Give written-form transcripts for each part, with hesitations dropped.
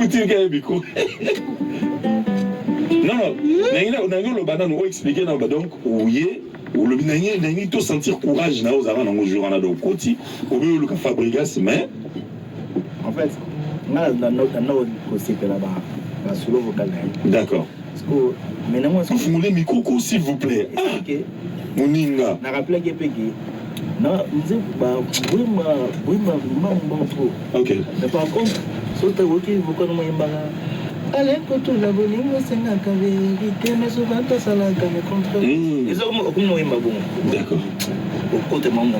Poutine qui a micro. Non, le banane, on va expliquer donc, oui, ou le binani, tout sentir courage, na aux arans, on joue en ado côté, ou bien le Fabrigas, mais. En fait, on aussi que là-bas, la solo vocal. D'accord. Mais non, vous voulez micro, s'il vous plaît. Ok. Moninga. Na rappelé que Peggy. Non, oui, ok. Mais par contre, si tu as beaucoup de moyens, allez, quand tu l'as volé, c'est un vérité, mais souvent, tu as la gamme contre. Les hommes ont beaucoup de bon. D'accord. Au côté de mon ami,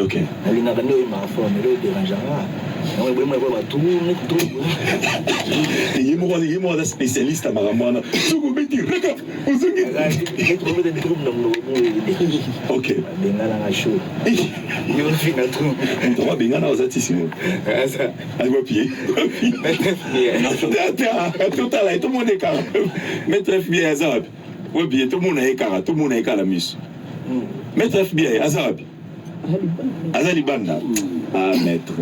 ok. Elle n'a pas de forme, elle est dérangeante. Il y a un spécialiste à Maramouana. Ok. Azalibanda. Ah, maître.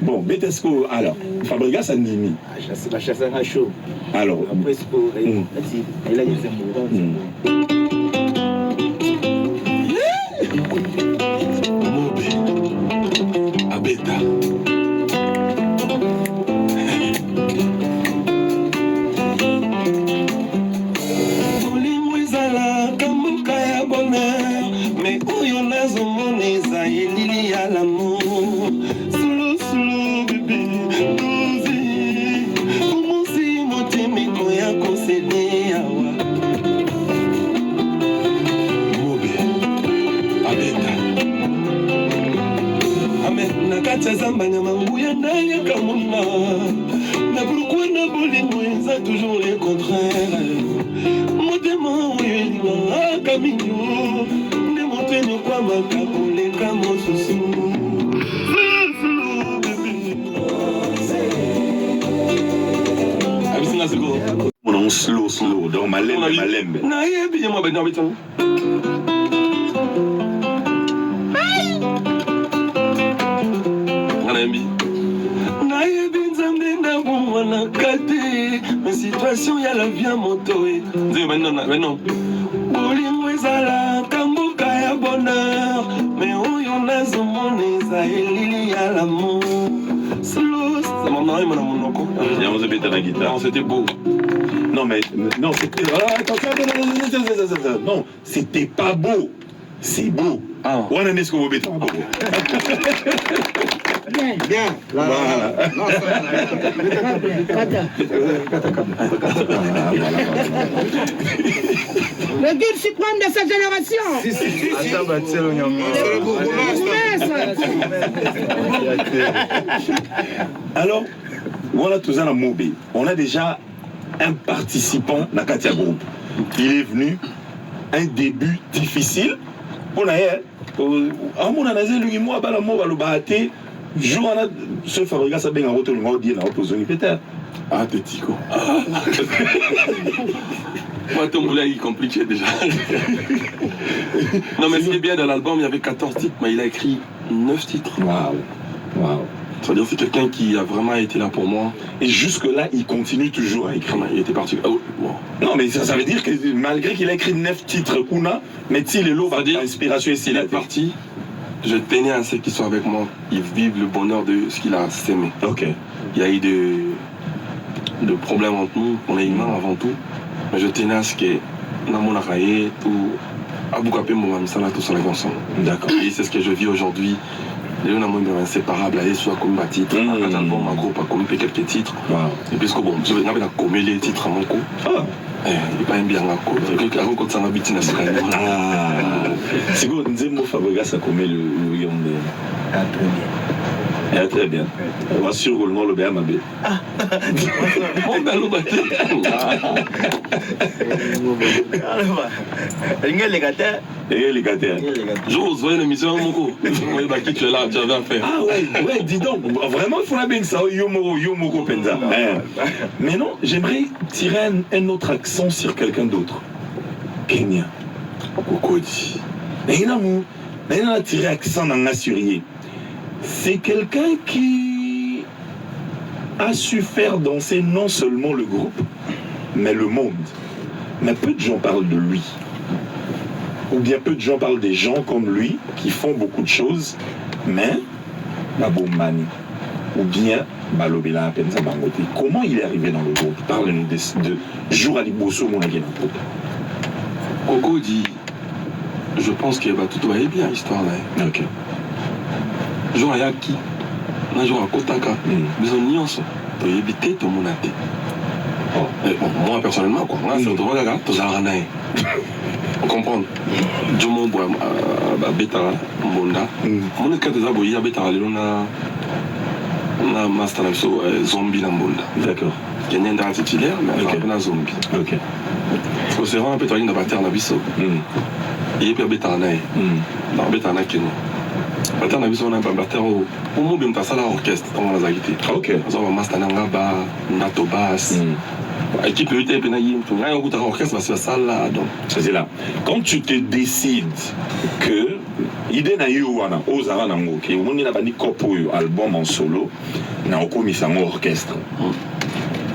Bon, mais est-ce que. Alors, Fabrigas a Nimi. La chasse à chaud. Alors. Après, c'est pour. Elle a des mots. Abeta. Toujours les contraires. Mon démon, il m'a camino. Ne montagne quoi ma capole, camo sous. On slow, donc malembe. Naïe, bien moi, ben, non, mes situations, il y a la vie à motoé. Non. Bolingo ezala, kambuka ya bonheur. Mais où y'en a zomone, ça est à l'amour. Slow, ça m'a marré, mon oncle. On se mettait la guitare. Non, c'était beau. Non, mais. Non, c'était. Non, c'était pas beau. C'est beau. Ah. On a ce que vous mettez en beau. Bien. Voilà. Le guide suprême de cette génération. Alors, voilà tout ça dans Mobé. On a déjà un participant dans Katia Group. Il est venu, un début difficile. On a mon analyse, lui, moi, le bâté. Jour à ce Fabrigas a bien retourné au dire dans l'opposition peut-être. Ah, t'es tico. Moi, ton boulot est compliqué déjà. Non, mais ce qui est bien dans l'album, il y avait 14 titres, mais il a écrit 9 titres. Waouh. C'est-à-dire c'est quelqu'un qui a vraiment été là pour moi. Et jusque-là, il continue toujours à écrire. Il était parti. Oh, wow. Non, mais ça veut dire que malgré qu'il a écrit 9 titres, Kuna, mais s'il est l'eau, l'inspiration est s'il est parti. Je tenais à ceux qui sont avec moi, ils vivent le bonheur de ce qu'il a sémé. Ok. Il y a eu de problèmes entre nous, on est humains avant tout, mais je tenais à ce que Namon Akaye, tout, Aboukapé Moumamisala, tout ça ensemble. D'accord. Et c'est ce que je vis aujourd'hui. Les gens sont inséparables, aller soit comme ma titre, un album, un groupe, à comme quelques titres. Wow. Et puis, bon, je vais commettre les titres à mon coup. Il pas un bien à coup. Quand ça m'a bité, c'est quand même. C'est quoi, nous avons Fabrigas à commettre le Yondé. Ah, très bien. Très bien. On va sur le nom le BMAB. On a l'oublié. Les gâtés. J'ose, voyez l'émission, mon coup. Qui tu es là, tu avais à faire. Ah ouais, dis donc. Vraiment, il faut la bien ça. Yomoro, Penza. Mais non, j'aimerais tirer un autre accent sur quelqu'un d'autre. Kenya. Kokodi. Mais il a tiré accent dans l'assuré. C'est quelqu'un qui a su faire danser non seulement le groupe, mais le monde. Mais peu de gens parlent de lui. Ou bien peu de gens parlent des gens comme lui qui font beaucoup de choses, mais Babomani. Ou bien Balobela Penza Bangote. Comment il est arrivé dans le groupe? Parle-nous de Jour à Liboso, mon agent. Coco dit, je pense que tout va bien l'histoire là. Ok. Jour à Yaki, un jour à Kotaka, mais on y en sort. Tu as évité ton monate. Moi personnellement, quoi. Moi, c'est au Tobaga, tu as ranaï. On comprend. Je m'en bois à Betara, Monda. Mon écart des aboyés à Betara, on a master zombie dans Monda. D'accord. Il y a un titulaire, mais on a un zombie. Ok. Parce que c'est vraiment un peu de la terre dans Bisso. Il y a Betara, dans Betara, la terre dans Bisso, on a un batteur au moment où on a un orchestre, on a agité. Ok. On a un master Nangaba, Nato Bass. Équipe militaire, on a un orchestre, c'est ça là. C'est là. Quand tu te décides que idée na yo wana ozara nango ke omoni na bani kopo yo album en solo na okomisa ngo orchestre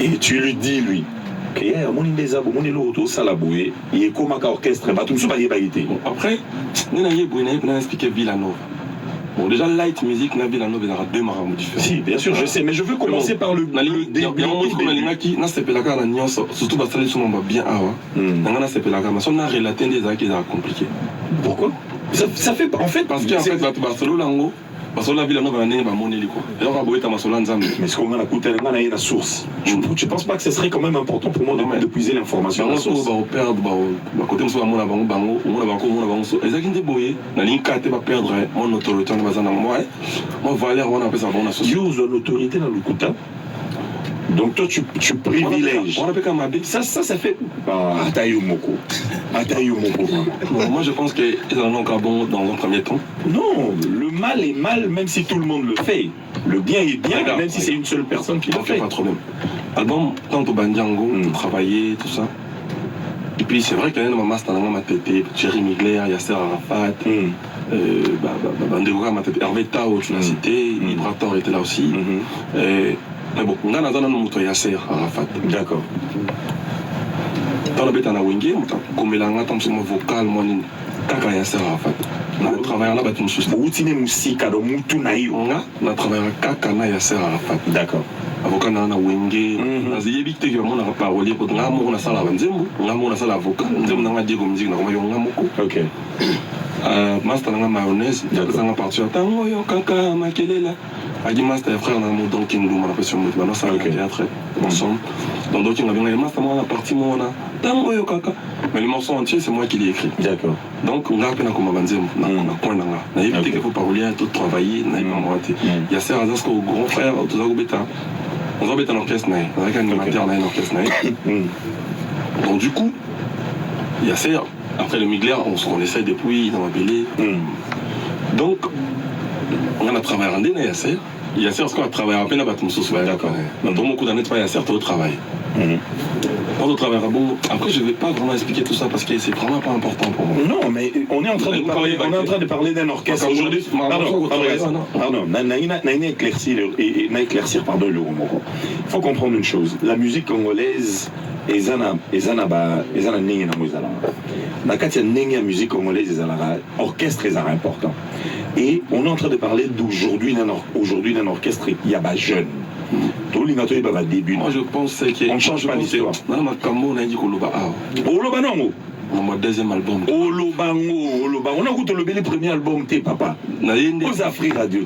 et tu lui dis lui que omoni ndeza omoni lo to sala boye et komaka orchestre ba tout so ba yebagité après nina yebo na expliquer Villanova. Bon, déjà, light music, na Villanova, il y aura deux marins différents. Si, bien sûr, je sais, mais je veux commencer par le début. Il y a un moment où qui n'a pas la nuance, surtout parce que les gens bien avant. N'a pas la mais on a relaté des actes qui sont compliqués. Pourquoi ça fait en fait parce qu'en fait, Barcelone, parce que la Villanova, elle va monnaie quoi. Et on va boire ta masolane zambi. Mais ce qu'on a coûté, on a une source. Tu penses pas que ce serait quand même important pour moi de puiser l'information dans la source? On va perdre, côté de mon avant, on va exactement boyer. La ligne 4 va perdre mon autorité en basant dans moi. Moi, Valère, on appelle ça bon associé. Use l'autorité dans le Kouta. Donc toi tu privilèges. On appelle comme Abé. Ça fait. Atayo Moko. Moi je pense qu'ils en ont qu'un bon dans un premier temps. Non, le mal est mal même si tout le monde le fait. Le bien est bien même si c'est une seule personne qui le fait. Pas de problème. Album, tant au Bandiango, travailler, tout ça. Et puis c'est vrai qu'il y a un master dans ma tête, Thierry Migler, Yasser Arafat, Bandegora, ma tête, Hervé Tao, tu l'as cité, Ibrator était là aussi. Mais bon, on a un autre Yasser Arafat. D'accord. Dans la bête, on a Wingé, comme il a un temps sur mon vocal, moi, Kaka Yasser Arafat. On a travaillé là-bas, tu me soucies. Outine Moussika, donc Moutunaï. On a travaillé à Kaka Yasser Arafat. D'accord. Avocat na Wenge na ziyebite que mon parolier pour ngamo on a sala nzembo ngamo on a sala avocat nzembo na Diego musique na ko ngamo ko OK master na mayonnaise ça na partir tango yo kaka makelela adi master frère na mo donc kindu na pression mo na sala théâtre ensemble donc il y avait un master na partie mo na tango yo kaka mais le morceau entier c'est moi qui l'ai écrit. D'accord. Donc on a appelé comme nzembo na point na éviter que faut parolier tout travailler na pas monter il y a ça parce que grand frère tout ça go beta. On va mettre un orchestre, on va mettre un orchestre. Donc du coup, il y a ça. Après le Migler, on essaie depuis dans la Bélé. Donc, on a travaillé en Dene, il y a ça parce qu'on a travaillé à peine à Batum Sous. D'accord. Dans beaucoup d'années, il y a certes au travail. Quand on travaille à bon, après je ne vais pas vraiment expliquer tout ça parce que c'est vraiment pas important pour moi. Non, mais on est en train de parler d'un orchestre aujourd'hui. Pardon, éclaircir le mot. Il faut comprendre une chose. La musique congolaise est la musique congolaise est orchestre très important. Et on est en train de parler d'aujourd'hui d'un orchestre qui a jeune. Moi je pense qu'on ne change pas l'histoire. On a dit qu'on l'a mon deuxième album. Olobango. On a goûté le premier album, t'es papa. Aux Afriques Radio.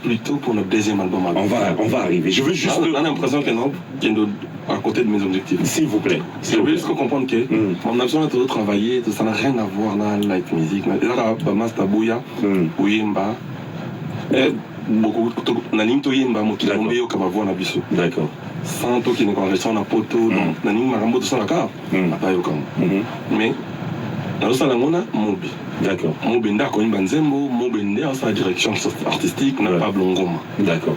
Plutôt pour notre deuxième album. On va arriver. Je veux juste. On a l'impression qu'il y a à côté de mes objectifs. S'il vous plaît. Je veux juste comprendre que mon action est de travailler, ça n'a rien à voir dans la light music. Là, Master Bouya, Uyemba. Beaucoup na nimto yemba mokilombe yo kama voix na biso. D'accord. Sans to qui ne conversation na poto na ning makambo to sala ka ata yo kama. Mais na sala ngona mobi. D'accord. Mobi nda ko yimba nzembo, mobi nda sa direction artistique na Pablo Ngoma. D'accord.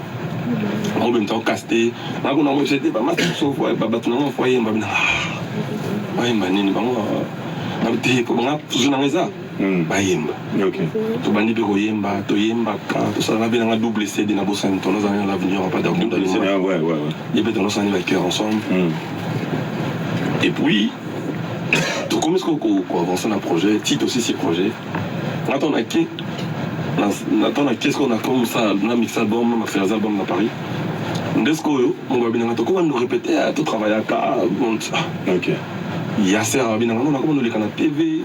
Mobi nta casté, na ko na mo j'étais ba master so foi ba batuna mo foi yemba bina. Ai manini bango. Na biti ko nga tujuna ngeza. bayemba tobandi mpe koyemba toyembaka tosalaka mpe nanga double cd na bosani tonozali na l'avenir pas et puis tonosani bacoeur ensemble et puis tokomi siko koavancer na projet titre aussi ces projets natonaki ce qu'on a comme ça na mix album na faire album na Paris ndesko oyo mobabinanga tokoma no répéter to travaillaka ok Yasser abinanga non nakoma no leka na TV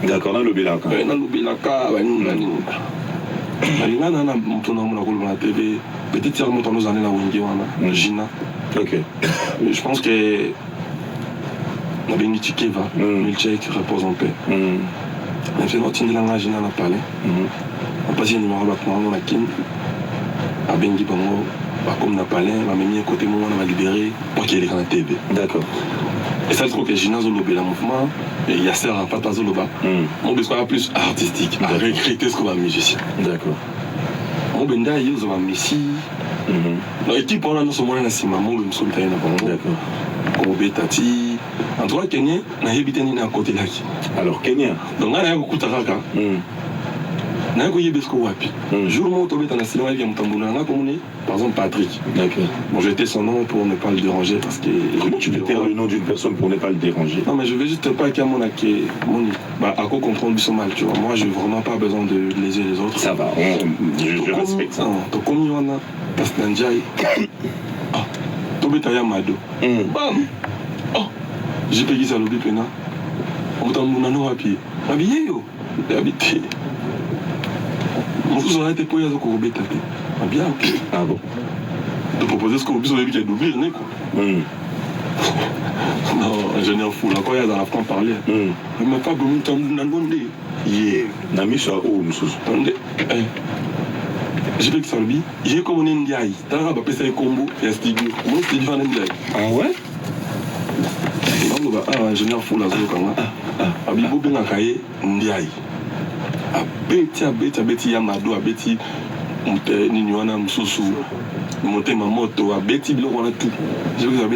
d'accord na lobelaka balingana na moto na mona koloba na TV peut-être sur moto nos années na wenge wana Gina ok je pense que na bengi Tikeva Milchek repose en paix na fait notre ndilanga Gina na palais on passe une numéro bakona na kin abengi bango comme na palais la même côté moi on va libérer pour qu'il est dans la TV d'accord et ça je trouve que Gina Zolobe la mouvement et Yasser a pas Zoloba on besoin plus artistique à recruter ce qu'on va musicien d'accord on benda ils ont Messi l'équipe on a nous sommes là si maman nous sommes taillés na bango d'accord comme Betati en tout cas Kenya na hebiteni na côté là alors Kenya donc on a un coup taraka na ko yebesko wapi jour mo tobeta na cinéma ya mutambuna na komone par exemple Patrick d'accord bon j'ai été son nom pour ne pas le déranger parce que comment tu peux taire le nom d'une personne pour ne pas le déranger non mais je veux juste pas qu'il y a mon bah à quoi comprendre biso mal tu vois moi j'ai vraiment pas besoin de léser les autres ça va je respecte ça to komi wana parce que Nanjai tobeta ya mado bam j'ai payé ça lobi pena mutambuna no wapi abiye yo habité vous aurez été pour y aller au Robert Tapé. Bien, ok. Ah bon. De proposer ce qu'on puisse qui a doublé, quoi. Non, ingénieur fou, là, quand il y a dans la France parler. Mais ma pas comme temps n'a demandé. Yeah. N'a mis sur où, monsieur. J'ai fait que ça le dit. J'ai comme un Ndiaye. T'as un peu ça combo, il y a Stigu. Moi, c'est du Ndiaye. Ah ouais? Non, bah, ingénieur fou, là, c'est Abibo bien cahier Ndiaye. Abeti Yamado, abeti Ninywana Msusu, Motema Moto, abeti biloko wana tout. Je veux dire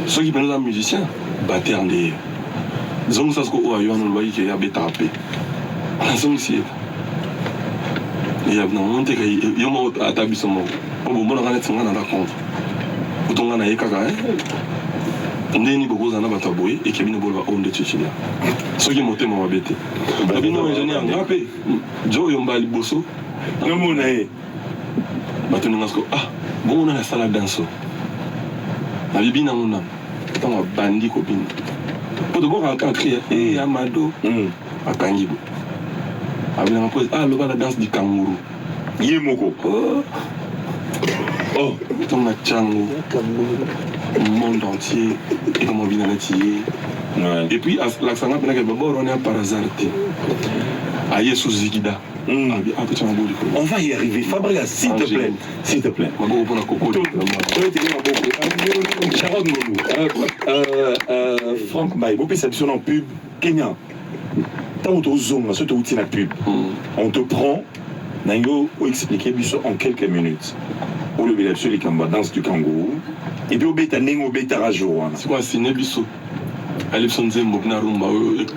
ceux qui prennent un musicien, battent en dehors. Zong ça ce qu'on a eu en Oloï qui a bêta rapé. La zong si il y a non monté qu'il y a un établissement. Bon bon on a gagné 50 ans contre. Autant on a eu kaka. Ndeni beaucoup zana bataboy et qui bino bolba onde tchitchila. Ceux qui montent mon abété. Bino ingénieur ngapé. Jo yomba liboso. Non monae. Batuni ngasko bon on a la salle danso. La bibina mona. Tant bandi copine. Pour de bon à crier et Amado akangibo. Abina pose loba la danse du kangourou. Yemoko. Oh, ton chango. Le monde entier et comment bien et puis l'accent on est par hasard aïe sous Zigida on va y arriver Fabrice s'il te plaît Franck Maï vous pouvez s'appuyer en pub Kenya tant on te zoom ce outil la pub on te prend Nango ou expliquer en quelques minutes ou le village sur les danse du kangourou et puis au bêta nengo au bêta rajo c'est quoi ciné biso Alipson Zembo na rumba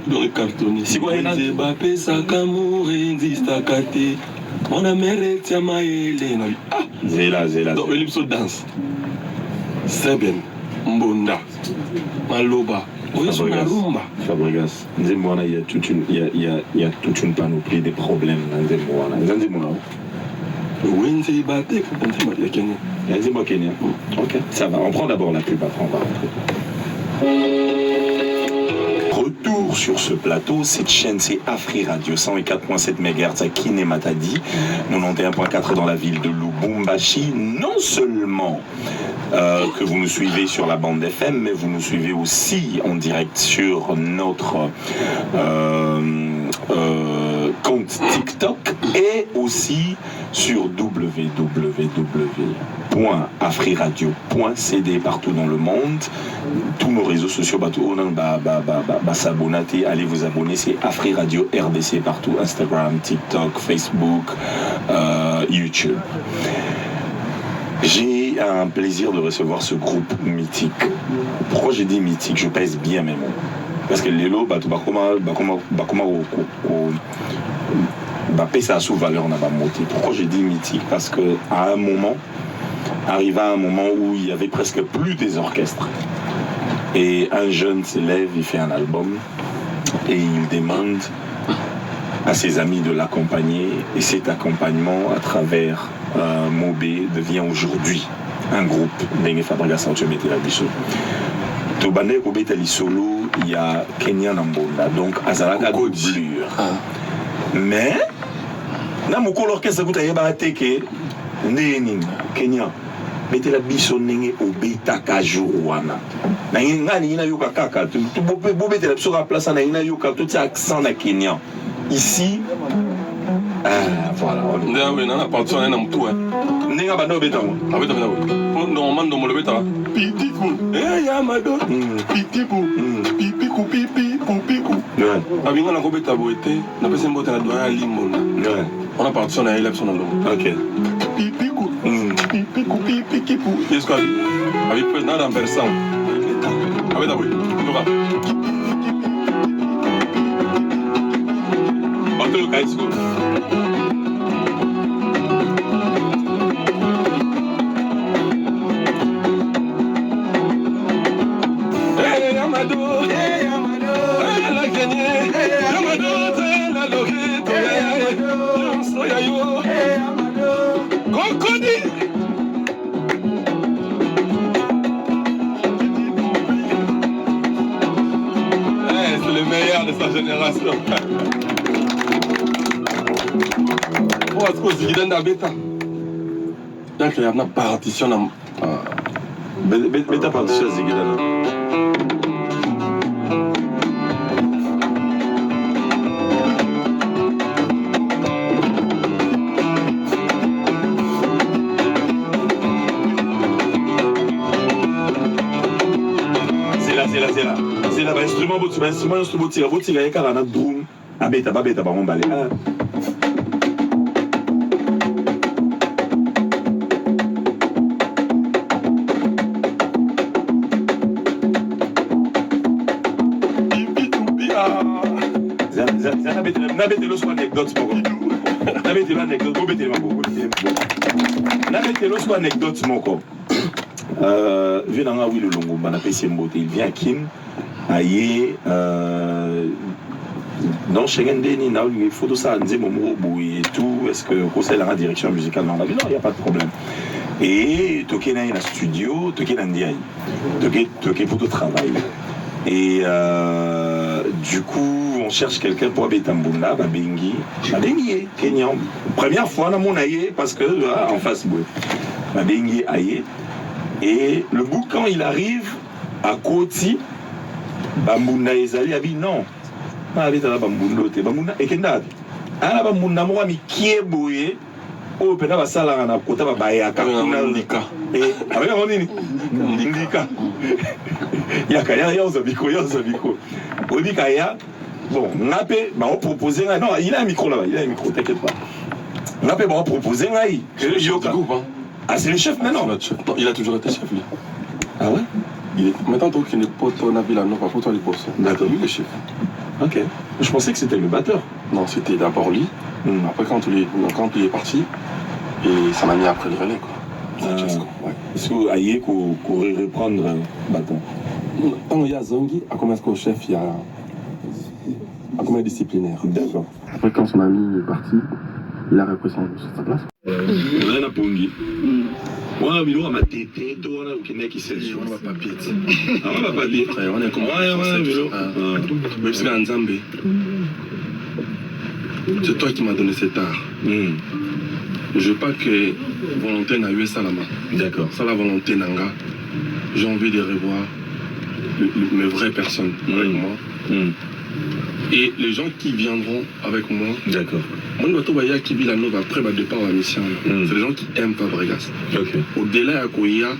dans les cartons c'est quoi Zeba pesa kamour existe à kate on a mérite ya maele na zela donc Alipson danse c'est bien mbonda maloba Fabregas Nzembo il y a toute une panoplie de problèmes dans Nzembo Kenya. Ok, ça va. On prend d'abord la pub, après on va rentrer. Retour sur ce plateau, cette chaîne c'est Afri Radio, 104.7 MHz à Kinematadi, 91.4 dans la ville de Lubumbashi. Non seulement que vous nous suivez sur la bande FM, mais vous nous suivez aussi en direct sur notre compte TikTok et aussi sur www.afriradio.cd partout dans le monde. Tous nos réseaux sociaux, allez vous abonner, c'est Afri Radio RDC partout, Instagram, TikTok, Facebook, YouTube. J'ai un plaisir de recevoir ce groupe mythique. Pourquoi j'ai dit mythique? Je pèse bien mes mots. parce que lelo bato bakoma ça sous valeur na ba moté. Pourquoi je dis mythique? Parce que à un moment, arriva un moment où il y avait presque plus des orchestres. Et un jeune s'élève, il fait un album et il demande à ses amis de l'accompagner. Et cet accompagnement à travers Mobé devient aujourd'hui un groupe. Ndenge Fabregas Sancho Metela Biso. Tobane Obetali Solo, il y a Kenya Nambonda, donc Azalaka doublure. Mais, na moko l'orchestre kuta yeba teke ndeni Kenya Metela Biso nenge obeta kajourwana. Na ngani ina yoka kaka tu bobetela biso ka place na ina yoka tout accent na Kenya. Ici voilà. Ndewe na parti na mtu Nenga bando betango. Abeta beta. Normalement ndo molo beta. Pitiku. Yamado. Pitiku. Pipiku pipiku. Ouais. Abinga na ko beta boete, na pese mbote na doya limona. Ouais. On a parti na élève son nom. OK. Pipiku. Pipiku pipiku. Est-ce que avec président dans personne. Abeta boy. Tu vas. Bateau Kaisco. C'est le meilleur de sa génération. Oh, est-ce que c'est dans bêta? Donc il y a une partition dans bêta partition zigidana. C'est là, instrument tira, il y a carana boom, abeta baron balé. N'abete l'os anecdote moko. N'abete l'anecdote, vous mettez moko. N'abete l'os anecdote moko. Vu dans la oui le longo, on a payé mbote, il vient à Kim, aïe, dans Schengen Deni, il faut tout ça, et tout, est-ce que conseil la direction musicale dans la ville? Non, il n'y a pas de problème. Et toqué dans un studio, toqué dans Ndiaye, toqué pour tout travail. Et du coup, on cherche quelqu'un pour habiter Mbunda, Babengi, Kenyan. Première fois, on a mon aïe, parce que en face, Babengi aïe. Et le bout, quand il arrive à Koti, Bambunda Ezali a dit non. Habite là Bambunda et Kendad. Ah Bambunda moi mi kieboye. Oh pena ba sala na kota ba baya kakuna ndika. Et avec on dit ndika. Yaka ya zabiko. Odika ya bon, ngape ba proposer non, il a un micro là-bas, t'inquiète pas. Ngape ba proposer ngai. Ah, c'est le chef maintenant? Non, il a toujours été chef, lui. Ah ouais? Maintenant, tant qu'il n'est pas ton avis là, non, pas pour toi, les boss. D'accord. Lui, le chef. Ok. Je pensais que c'était le batteur. Non, c'était d'abord lui. Après, quand il est parti, et ça m'a mis après le relais, quoi. Ouais. Est-ce que Aïe pourrait reprendre le batteur? Tant qu'il y a Zongi, à combien de chef, il y a. À combien disciplinaire? D'accord. Après, quand son ami est parti, il a repris sa place. On a Pongi. On a vu ma tête, on a qui n'est qui s'est on va pas pied. On va pas pied. On est comme même si en Zambie. C'est toi qui m'as donné cet art. Je veux pas que volonté n'a eu ça là-bas. D'accord. Ça la volonté nanga. J'ai envie de revoir mes vraies personnes avec moi. Et les gens qui viendront avec moi. D'accord. Moi, je vais qui vit la nouvelle après le départ à la mission. C'est les gens qui aiment Fabregas. Okay. Au-delà de Koya,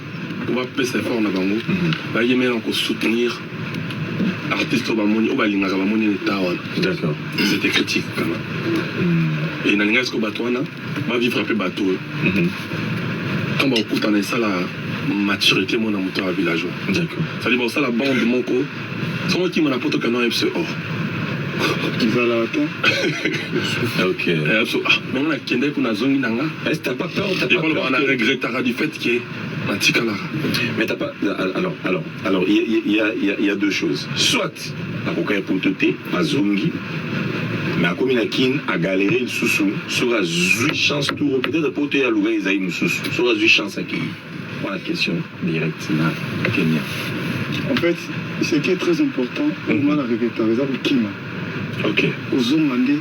on va passer fort dans Bango. Il y a encore soutenir artistes au Bamoni, au Balinga, au Bamoni, les Taouan. D'accord. C'était critique quand même. Et dans les Batouana, on va vivre un peu bateau. Quand on écoute dans les salles, maturité mon amour à villageois. D'accord. Ça dit bon ça la bande de mon co. C'est moi qui m'en apporte quand même ce or. Qui va là Ok. Mais on a Kende pour la zone nanga. Est-ce que t'as pas peur? On a regretté du fait qu'il y ait un petit canard. Mais t'as pas. Alors, il y a deux choses. Soit, la coca est pour te thé, à Zongi, mais à Kominakin, à galérer le sous-sous, sur la chance tout, peut-être pour te à l'ouvrir les aïeux sous-sous, sur la chance à qui? Voilà la question directe, Kenya. En fait, ce qui est très important, pour moi, la régularisation de Kima. Ok. Aux zones mandées,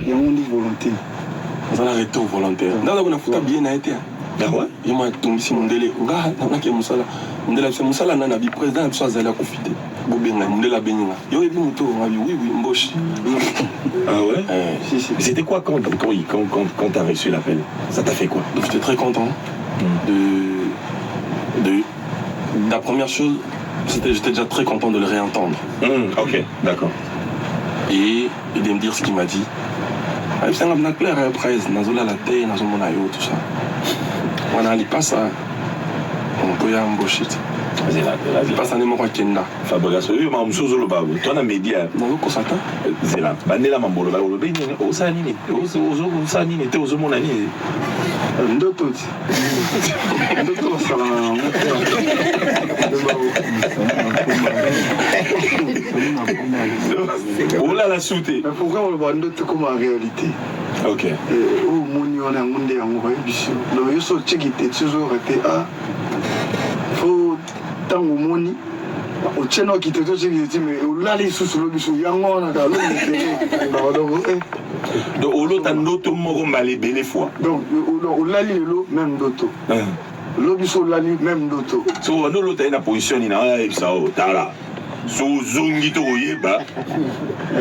il y a un volonté. On va l'arrêter au volontaire. Dans la bonne fouta bien a été. D'accord. Il m'a tombé sur mon délai. Regarde, on a qui est Moussala. Moussala n'a pas président, il soit allé à confiter. Bobéna, Moussala Bénina. Il y a eu Mouto, on a vu, oui, Mboche. Ah ouais? C'était quoi quand t'as reçu l'appel? Ça t'a fait quoi? J'étais très content de la première chose, j'étais déjà très content de le réentendre. Ok, d'accord. Et de me dire ce qu'il m'a dit. C'est un clair après, Nazola la terre, Nazola Monayo, tout ça. On a pas ça. On peut y embaucher. Vas-y, pas ça, n'est pas Kenda. Fabrication, oui, mais je suis le babu. Toi, on média. Non, quoi ça? C'est là. Bandela Mambolo, le béni, au Sanini, au Sanini, au Zomonani. Ndoto ça on l'a la souté. Mais pourquoi on le voit ndoto comme en réalité? Ok. Où mon on a un monde en vrai bicho. Donc il faut checker toujours été à faut tant au moni au cheno qui te dit mais là les sous le bicho yango na ka donc au lot ndoto moko malé belle fois. Donc au là le même ndoto. L'obiso là même ndoto. So on l'autre est na position ni na ça o tala. So zongi to yeba.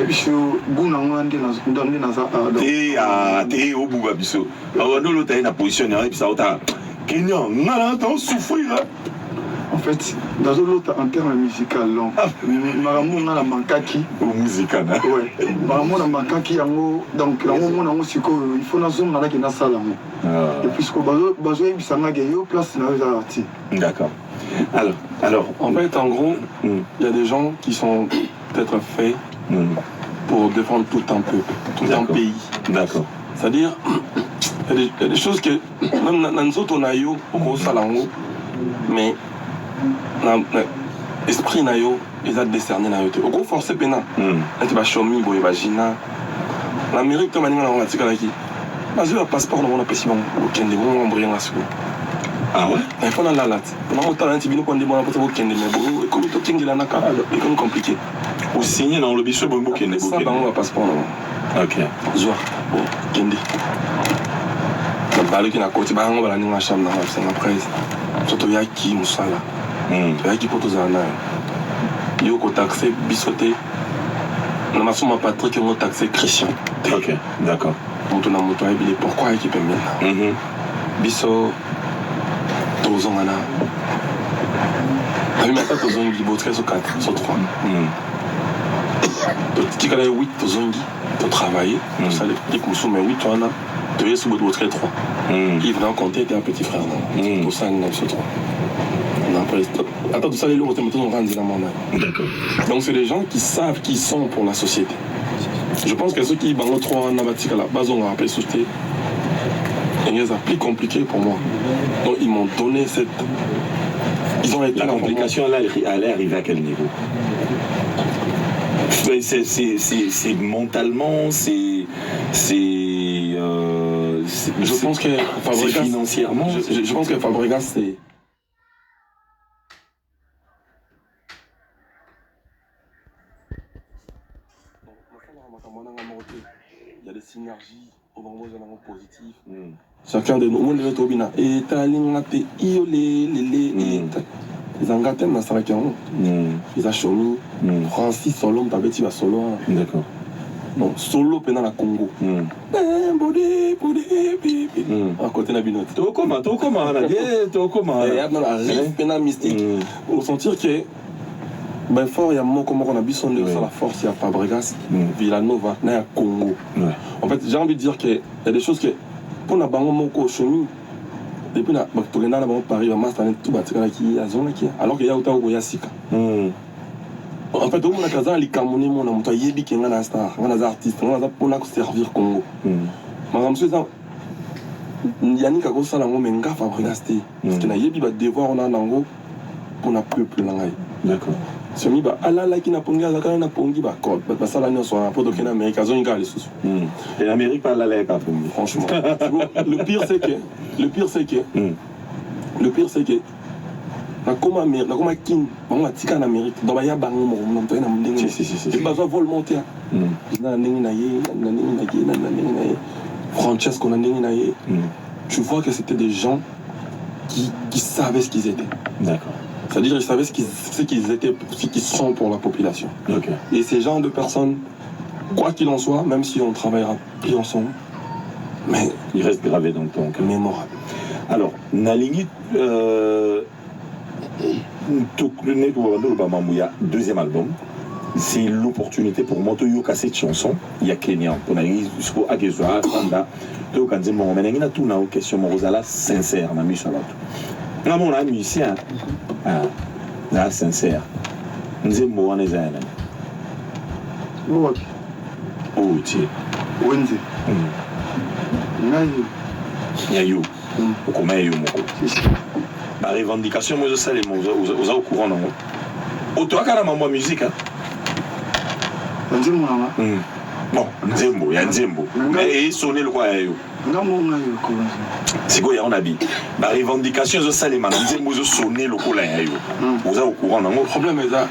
Bicho buna ngande na za te o buba biso. On l'autre est na position ni ça o ta. Kenya ngala ton souffrir. En fait, dans l'autre en termes musical, Maramou n'a la mankaki. Musical, hein? Ouais. Maramou n'a mankaki, donc il faut la zone qui n'a pas et puis ce qu'on a besoin de place dans D'accord. Alors, en fait, en gros, il y a des gens qui sont peut-être faits pour défendre tout un peuple, tout un pays. D'accord. C'est-à-dire, il y a des choses que, même dans nous autres, on a eu au Salango, mais l'esprit n'a eu, ils ont décerné n'a eu. Au gros, forcé pénal. Tu vas chomi, boy, vagina. L'Amérique, comme on a dit, j'ai un passeport dans mon appétit, aucun des bons embryons à ce coup. Ah ouais? Il faut dans la latte. On a un talent, tu viens pour demander pour aucun des bons. Comme tu tiens la naka, c'est comme compliqué. Ou signer dans le bichot, bon, aucun des bons. Ça, dans mon passeport, non. Ok. Zoa, bon, Kendi. Le qui n'a côté, bah, on va la chambre dans la presse. Surtout, il y a qui, Moussala. Il y a qui pour tous les ans. Il y a qui taxé, bissoté. On a souvent Patrick qui ont taxé Christian. Ok, d'accord. Donc, on a monté, pourquoi l'équipe est maintenant? Bisso, tous ans, Anna. Il y a tous ans, il y a 13 ou 4, sur 3. Tu as 8 tous ans, tu travailles. Ça, les Moussou, mais 8 ans, tu es sous votre 3. Il venait en compter, tu es un petit frère. Pour ça, il y a 3. Attends, tout ça, les lourds, tu es rendu dans mon âme. D'accord. Donc, c'est des gens qui savent qui sont pour la société. Je pense que ceux qui ont 3 ans à la base, on va appeler société. Et c'est plus compliqué pour moi. Donc, ils m'ont donné cette. Ils ont été la complication, elle est arrivée à quel niveau? C'est mentalement, c'est je pense que Fabregas, financièrement. Je pense que Fabregas, c'est. Il y a des synergies au moment où il y a un positif. Chacun de nous, on est au bina. Et t'as l'ingate, les angatem dans sa carrière. Ils ont chomi. Francis Solo, t'as bêti à Solo. D'accord. Non, Solo pendant la Congo. À côté de la binote. T'es comment? Et après, la rive pendant mystique. Pour sentir que. Ben fort, il y a un mot comme on a vu sur la force, il y a Fabregas, Villanova, il y a Congo. En fait, j'ai envie de dire qu'il y a des choses que, pour la banque, mon chemin, depuis na tokenda na bango Paris bamaster tout batikalaki azonaki alors que ya uta okoya sika en fait omona kaza likamone mona moto ayebi kenga na star nga naza artiste nga naza mpona koservir Congo makambo so eza yanika kosala yango me nga Fabregas te parce que nayebi badevoir ona nango mpona peuple na ngai d'accord somi alalaki na pongi azalaka na pongi basala nyonso wana mpo tokende Amérique azongi lisusu et l'Amérique pas l'alalaka pongi franchement le pire c'est que nakoma king bango batika na Amérique donc baya bango moko moto na ndenge et bazwa volontaire na ndenge na ye Francesco na ndenge na ye tu vois que c'était des gens qui savaient ce qu'ils étaient d'accord. C'est-à-dire qu'ils savaient ce qu'ils étaient, ce qu'ils sont pour la population. Okay. Et ces genres de personnes, quoi qu'il en soit, même si on travaillera plus ensemble, mais ils restent gravés dans ton cœur. Mémorable. Alors, Nalingi, il y a deuxième album. C'est l'opportunité pour moi de faire cette chanson. Il y a Kenya. On a dit jusqu'au Agezoa, Tanda. Donc, on dit, bon, mais il y a tout une question, Morozala, sincère, on a mis ça là. Là, mon ami musicien, là, sincère. Nous sommes morts en Israël. Oh, tiens. Wendy. Il y a you. Comment est-ce que la revendication, moi, je sais les mots, vous êtes au courant, non? Autant qu'à la musique, hein? Bon, Nzembo, il y a Nzembo. Mais il sonne le quoi, c'est quoi, on a dit? La revendication, je sais les mots, Nzembo, je sonne le quoi, vous êtes au courant, non? Le problème est ça,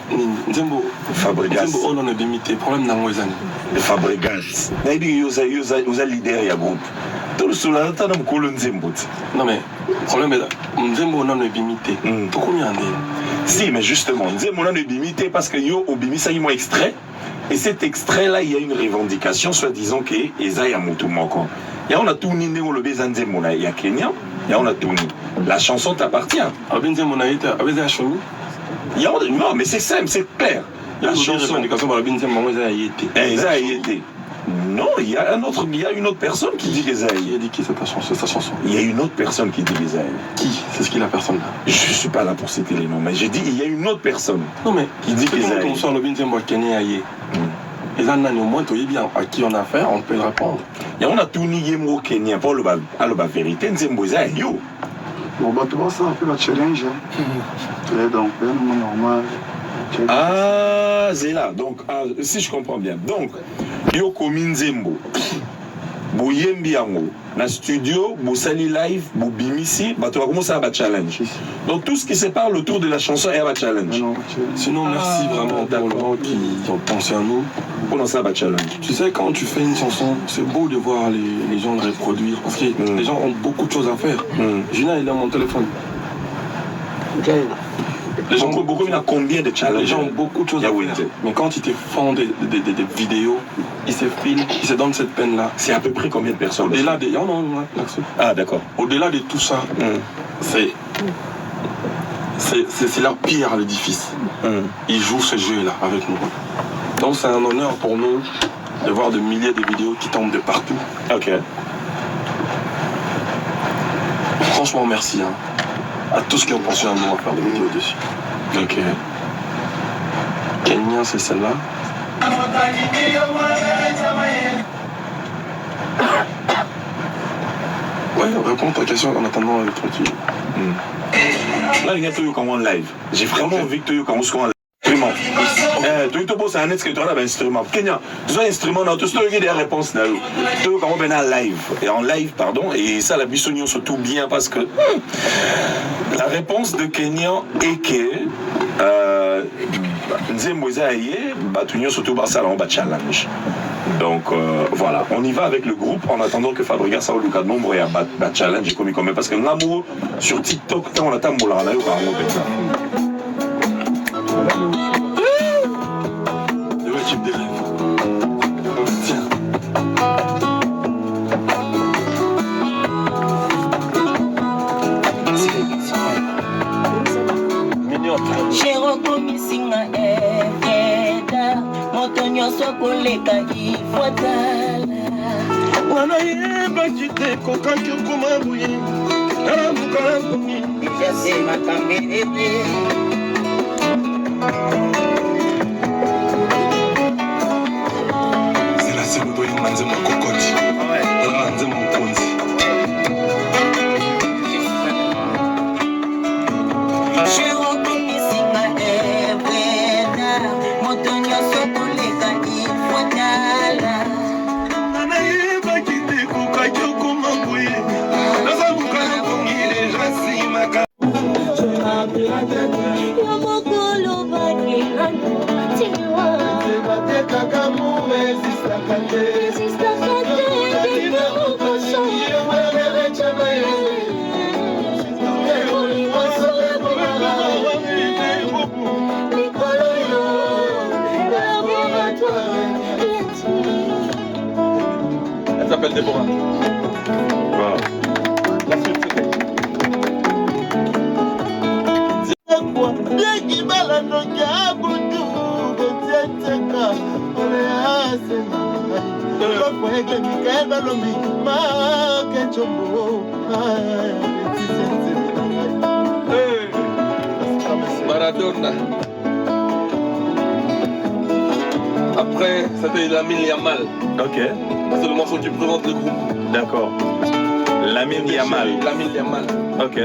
Nzembo, Fabregas. Nzembo, on a limité. Le problème, c'est que Fabregas. Vous êtes leader, il y a groupe. Tout le soleil, tu as un Nzembo. Non, mais le problème est ça, Nzembo, on a limité. Pourquoi il y en a? Si, mais justement, Nzembo, on a limité parce que yo, au Bimi, ça y est, extrait. Et cet extrait-là, il y a une revendication, soi-disant que Esaïa Moutoumoko. Et on a tout ni le Bézanzembo, il y a Kenya, et on a tout ni. La chanson t'appartient. Non, mais c'est simple, c'est clair. La chanson. Non, il y a une autre personne qui dit Esaïa. Qui a dit qui c'est ta chanson? Il y a une autre personne qui dit Esaïa. Qui? C'est ce qui est la personne là? Je ne suis pas là pour citer les noms, mais j'ai dit il y a une autre personne. Non, mais qui dit Esaïa. Quand on sort le Binzembo à Kenya, et là, au moins, tu sais bien à qui on a affaire, on peut le répondre. Et on a tout nié au Kenya pour la vérité. Nzembo Esaïa, yo. Bon, bah, tu vois ça, un peu la challenge. Donc, normal. Ah, c'est là. Donc, si je comprends bien. Donc, Yoko Minzembo, Bouyembi Yango, dans le studio, Boussali Live, Boubimisi, tu vas commencer à challenge. Donc, tout ce qui se parle autour de la chanson est à challenge. Sinon, merci vraiment pour les gens qui ont pensé à nous. Pour ça, challenge. Tu sais, quand tu fais une chanson, c'est beau de voir les gens le reproduire parce que les gens ont beaucoup de choses à faire. Gina, il a mon téléphone. Les gens ont beaucoup, combien de challenges? Les gens ont beaucoup de choses à faire. Mais quand ils te font des vidéos, ils se filment, ils se donnent cette peine-là. C'est à peu près combien de personnes? Au-delà de... Ah, d'accord. Au-delà de tout ça, c'est leur pierre à l'édifice. Ils jouent ce jeu-là avec nous. Donc c'est un honneur pour nous de voir de milliers de vidéos qui tombent de partout. Ok. Franchement, merci à tous qui ont pensé à nous à faire des vidéos dessus. Ok. Kenya, c'est celle-là. Ouais, réponds à ta question en attendant avec toi. Là, il y a tout comme en live. J'ai vraiment envie que tu aies comme en live. Tu poses un instrument. Kenya, tu as un instrument, tu as des réponses. Tu as un live. Et en live, pardon. Et ça, la buissonnion surtout bien parce que la réponse de Kenya est que Nzembo Esaïe, surtout ça, on va challenge. Donc voilà, on y va avec le groupe en attendant que Fabregas a eu le nombre et à challenge et comme parce que l'amour sur TikTok, on attend mon là, koleka ifuatala wana yeba kite kokaki okoma buye Je sais ma caméra. C'est la seule boy manze mon cocotte. Manze mon konzi. Je reconnais ma Evena. Montagne sokoleka il faut tala. Nana yeba kite kukacho kumabuye. Naza bukana kongile jasi maka. Yamokolo bani ando tiwa. Sista kate de mukoso. Nikolo yo laboratoire. Elle s'appelle Déborah. Wow. La suite Maradona. Après, c'était Lamine Yamal. Ok, C'est le morceau qui présente le groupe. d'accord. Lamine Yamal. Lamine Yamal. Ok.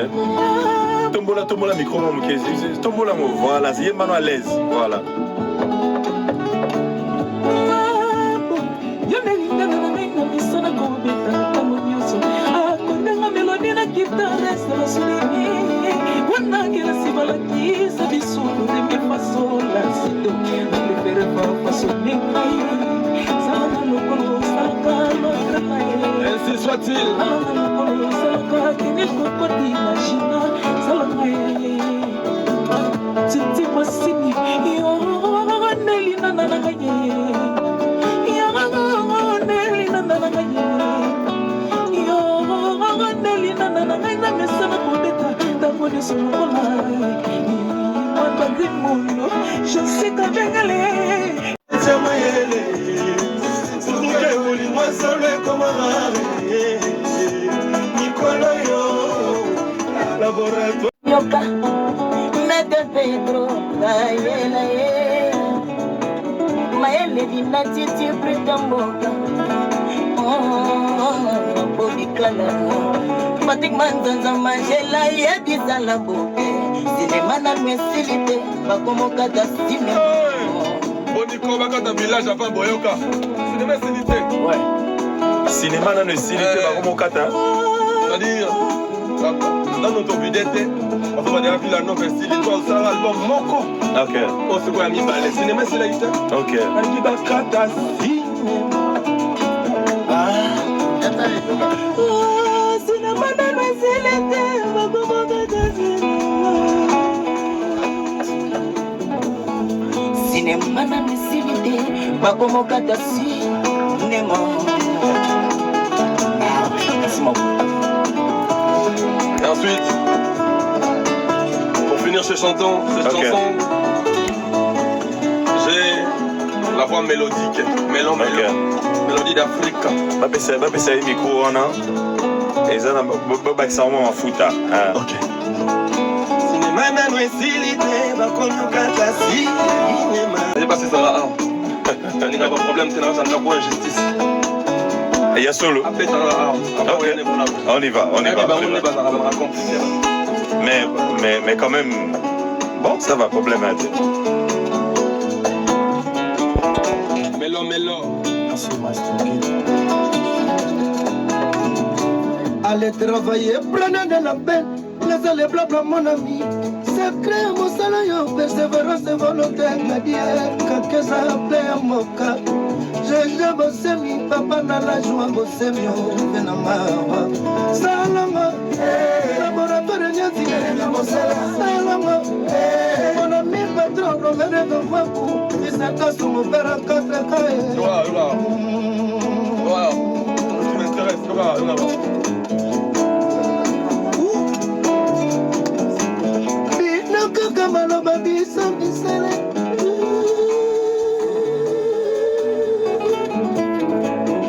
Tombola micro mon mouké. Tombola mon voilà, c'est mano à l'aise. Voilà. Ainsi soit-il. Je sais qu'avec elle Yoka, Mede Pedro, Maele di Natiti Pritamboka, Bobikala, Patik Manzanza Mangela, Yedisa la Boke, Cinéma Messilité, Bakomoka da Cinéma. Boniko Bakata village avant Boyoka. Cinéma Silité. Ouais. Cinéma dans le Silité, Bakomokata. C'est-à-dire, dans notre vidéo, on va dire que la nouvelle Silité, on sera l'album Moko. Ok. On se voit à mi-balai. Cinéma Silité. Ok. Bakata Cinéma. Cinéma dans le Silité, Bakomoka da Cinéma na Messilité, Bakomoka da Cinéma. Merci beaucoup. Et ensuite, pour finir cette chanson, j'ai la voix mélodique, mélodie d'Afrique. Ba pesa micro wana. Eza na ba sa mo mafuta. Ok. Cinéma na Messilité, Bakomoka da Cinéma. J'ai passé ça là. Il n'y a pas de problème, c'est une injustice. Il y a solo. Après, ça là. On y va. Mais quand même, bon, ça va, problème. Mélo. Merci, allez travailler, prenez de la peine, laissez-les blabla mon ami. Secret, mon salaire, persévérance et volonté, Gadier, Kakeza, Playa Moka. J'ai bossé, mi papa n'a la joie, bossé, mi Venama. Salama, laboratoire, Niazi, Salama, mon ami patron, Romero de Waku, il s'attache sur mon père à 4 cahiers. Wow. Tu m'intéresses,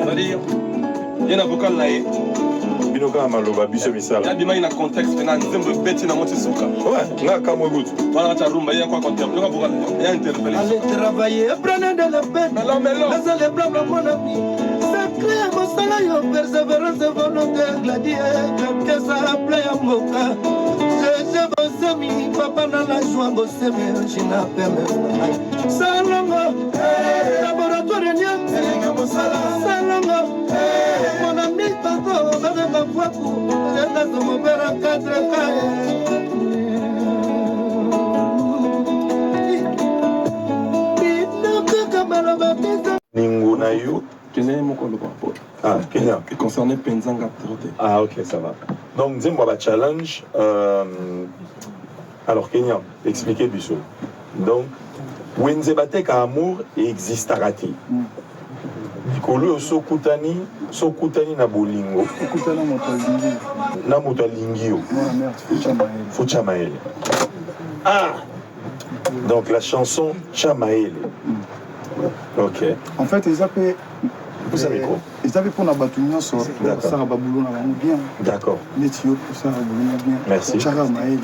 c'est-à-dire, il y a un vocal là, bino kaka maloba biso misala yabima ina contexte na nzembo beti na moti suka ouais nga kamo gutu wana cha rumba ya kwa contemple nga boka ya interpeller allez travailler prenez de la peine laissez les blabla mon ami sacré mosala yo persévérance et volonté gladier que ça plaît à moka je bosemi papa na la joie bosemi china peme salongo laboratoire nyate salongo mon ami papa va me voir pour les mon père 4 Ningu na yo Kenya moko le rapport. Ah, Kenya. Qui concernait Penzanga Troté. Ah, ok, ça va. Donc, dis-moi, challenge. Alors, Kenya, expliquez Bissot. Donc, Wenzebatek à amour existe à rater. Nikolo Sokutani na bolingo. Sokutani na motalingio. Fuchamael. Ah! Donc, la chanson Chamael. Ok. En fait, ils appellent. Vous savez quoi? Ils avaient pour la batunia sur ça, Baboulou, bien. D'accord. Netio pour ça, Baboulou, bien. Merci. Chara Maël.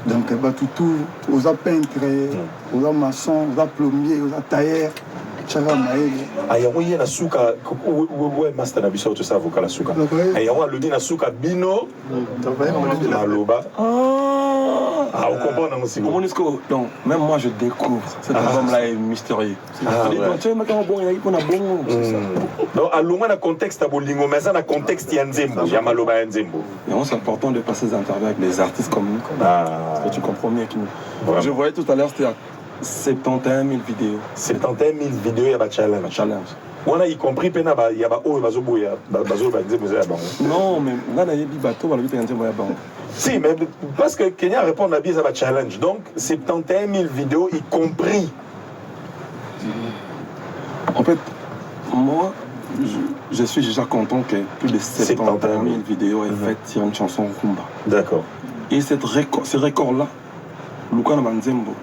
Donc, Batoutou, aux peintres, aux maçons, aux plombiers, aux tailleurs. Chara Maël. Ayawo ye na suka ouais master na biso tout ça vocal la suka. Ayawo aludi na suka bino. Maloba. Ah, on comprend dans musique. Donc, même moi je découvre cet album-là est mystérieux. Donc, à l'ouma dans contexte à Bolingo, mais ça dans contexte Yanzembo, Yamaloba Yanzembo. Et c'est important de passer des interviews avec des artistes comme nous. Parce que tu comprends mieux que nous. Je voyais tout à l'heure, c'était à 71 000 vidéos. 71 000 vidéos, il y a un challenge. On a y compris, il y a non, mais là, il y a des bateaux, il y a des bateaux. Si, mais parce que Kenya répond à bien à challenge. Donc, 71 000 vidéos, y compris. En fait, moi, je suis déjà content que plus de 71 000 vidéos aient fait sur une chanson rumba. D'accord. Et ce record-là, Luka Nabanzembo,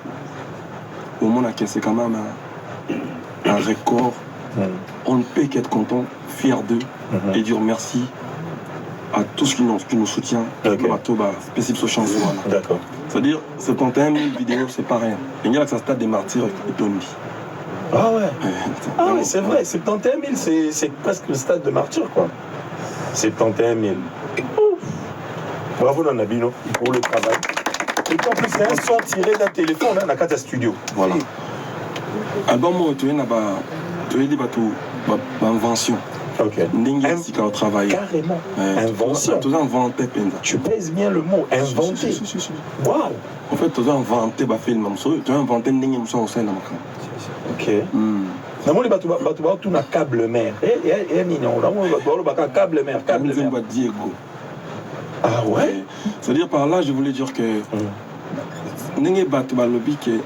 au monde, c'est quand même un record. On ne peut qu'être content, fier d'eux et dire merci à tous qui nous soutiennent. Spécifique sur chanson. D'accord. C'est-à-dire, 71 000 vidéos, c'est pas rien. Il y a que ça stade des martyrs et Tony. Ah ouais. Ah oui, c'est vrai, 71 000, c'est presque le stade de martyr, quoi. 71 000. Ouf. Bravo Nanabino pour le travail. Et puis en plus, c'est un son tiré d'un téléphone, dans la carte studio. Voilà. Album, tu es des bateaux, invention. Ok. Au travail. Carrément. Invention. Tu as inventé. Tu pèses bien le mot, inventé. Waouh. En fait, tu as inventé un film, tu as inventé un film au sein de la macan. Ok. Dans les bateaux, tu as un câble mer. Et mignon. Dans le bateau, câble mer. Diego. Ah ouais. C'est-à-dire par là, je voulais dire que. N'est pas bateau, lobby que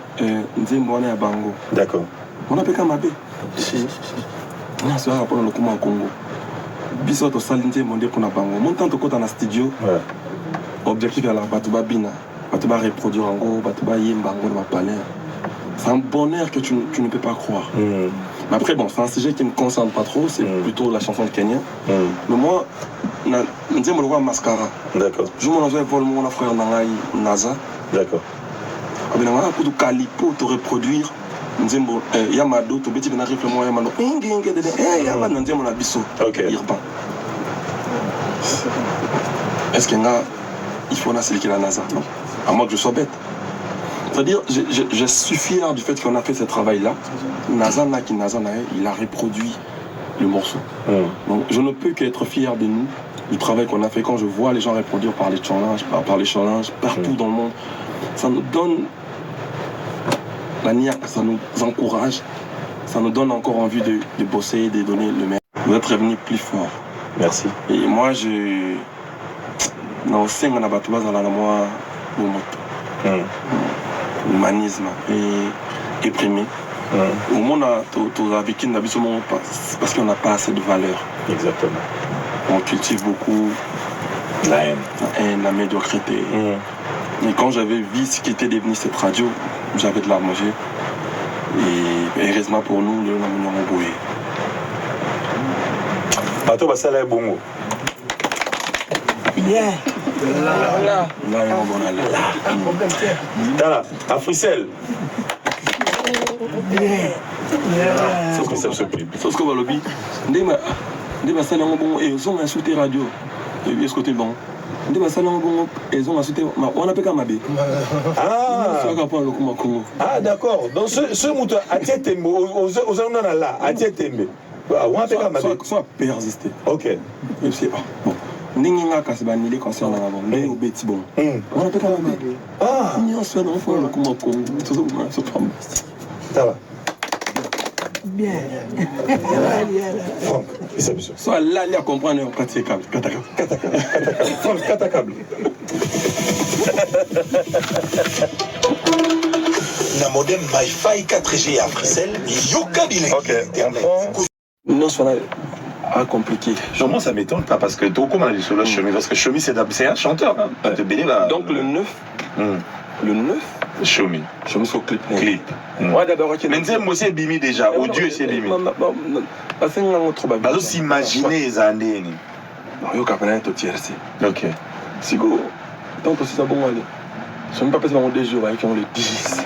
Nzembo est à Bango. D'accord. On a pété Mabé. On a ce rapport au Congo. Bisous au Salindé, mon Dieu, pour la Bango. Mon temps, tu es dans le studio. Objectif à la Batouba Bina. Batouba reproduire en gros, Batouba Yimbango, ma palais. C'est un bonheur que tu ne peux pas croire. Mais après, bon, c'est un sujet qui ne me concerne pas trop, c'est plutôt la chanson de Kenya. Mais moi, je dis que Mascara. D'accord. Je me suis dit mon frère Naza. D'accord. Pour tout calipo, te reproduire. Nzembo Yamado to beti na rifle mo Yamado Yamado Nzembo na biso Irban. Est-ce qu'il y a il faut na celui qui la NASA? Non. À moins que je sois bête. C'est-à-dire je suis fier du fait qu'on a fait ce travail-là. NASA il a reproduit le morceau. Donc je ne peux qu'être fier de nous, du travail qu'on a fait quand je vois les gens reproduire par les challenges partout dans le monde. Ça nous donne ça nous encourage, ça nous donne encore envie de bosser, de donner le meilleur. Vous êtes revenu plus fort. Merci. Et moi, je. Dans le sein, on a battu dans la moi, l'humanisme et éprimé. Au monde, on a vécu parce qu'on n'a pas assez de valeur. Exactement. On cultive beaucoup la haine, la médiocrité. Et quand j'avais vu ce qui était devenu cette radio, j'avais de la manger. Et heureusement pour nous, le nom est boué. Bateau Basala Bongo. Bien. Tala, à Frissel. Sauf que le lobby, des basales en bon et ils ont insulté radio. Et ce côté bon. Des basales en bon et ils ont insulté. On appelle Kamabé. Ah, d'accord. Donc ce mouton a été aux zones là, a été on appelle Kamabé. Soit persister. Ok. Et c'est bon. Ninga kasbani les concernant avant. Mais au bêtis bon. On appelle Kamabé. Ah. On se fait l'enfant le comment Congo. Tout ça Ça va. Bien. Franck, c'est ça. Soit là, il y a comprendre un câble. Franck, catacable. Na modem Wi-Fi 4G à Frissel, Yoka Bilé. Ok, non, soit là, compliqué. Non, moi ça m'étonne pas parce que tout comme on a dit sur le chemin, parce que Chomi c'est un chanteur. Hein. Donc le 9. Le 9. Chomi. Chomi sur clip. Ouais, d'abord, mais moi c'est Bimi déjà. Audio c'est Bimi. Bah, s'imaginer les années. Non, il y a un tout tiercé. Ok. Si go, tant que c'est ça bon aller. Je ne sais pas si on a 2 jours avec on le 10.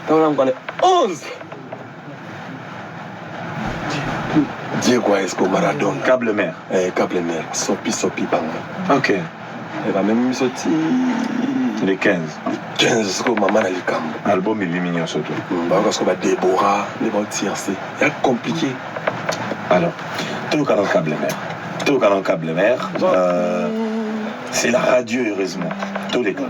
Tant on est 11. Diego Esco Maradona. Câble mer. Câble mer. Sopi bang. Ok. Elle va même sortir. Les 15. 15, c'est comme maman a le camp. Album est mignon surtout. Parce qu'on va Déborah, les vont tirer. C'est compliqué. Alors, tout le canal câble mer. Tout le canal câble mer. C'est la radio, heureusement. Tous les cas.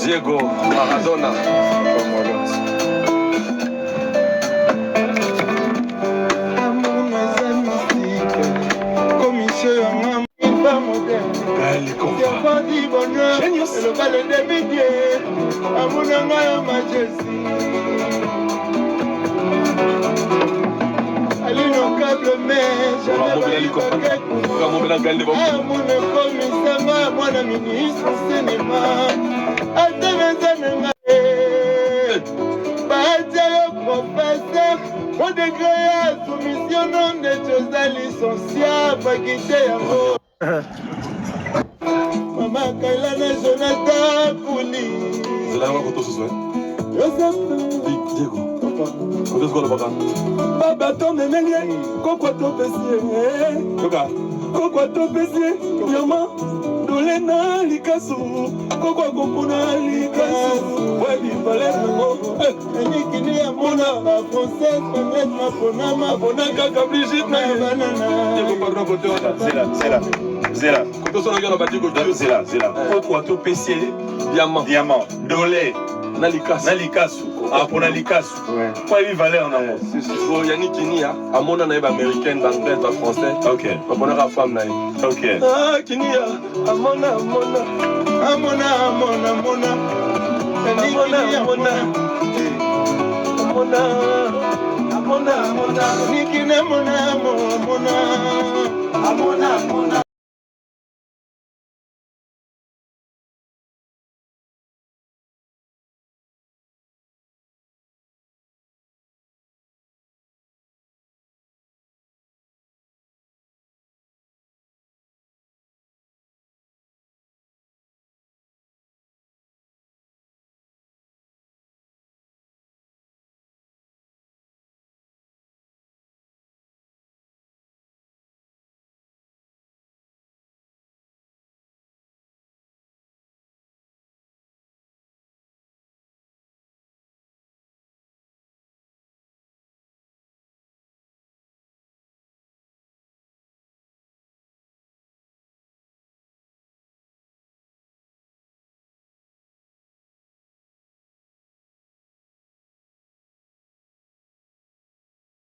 Diego Maradona. Maman Kailana Jonathan Pouli. C'est là où on se souvient. Diego. Quand est-ce qu'on le voit? Baba ton mémélien, quoi ton pessier. Quoi ton pessier. Yama, dolena likasu. Quoi compona likasu. Ouais, bivalè mo. Nikini ya mona ba français, peut-être ma ponama. Bonaka Brigitte na banana. Diego pardon côté là. C'est là. Quand on regarde la bâtisse côté c'est là. Quoi ton pessier. Diamant. Dolé. Nalikasu. Ah, pour Nalikasu. Ouais. Quoi, il valait en amour. Bon, Yannick Kinia, à mon âme américaine, d'anglais, de français. Ok. On a la femme. Ok. Ah, Kinia, à mon âme. Nikine mona.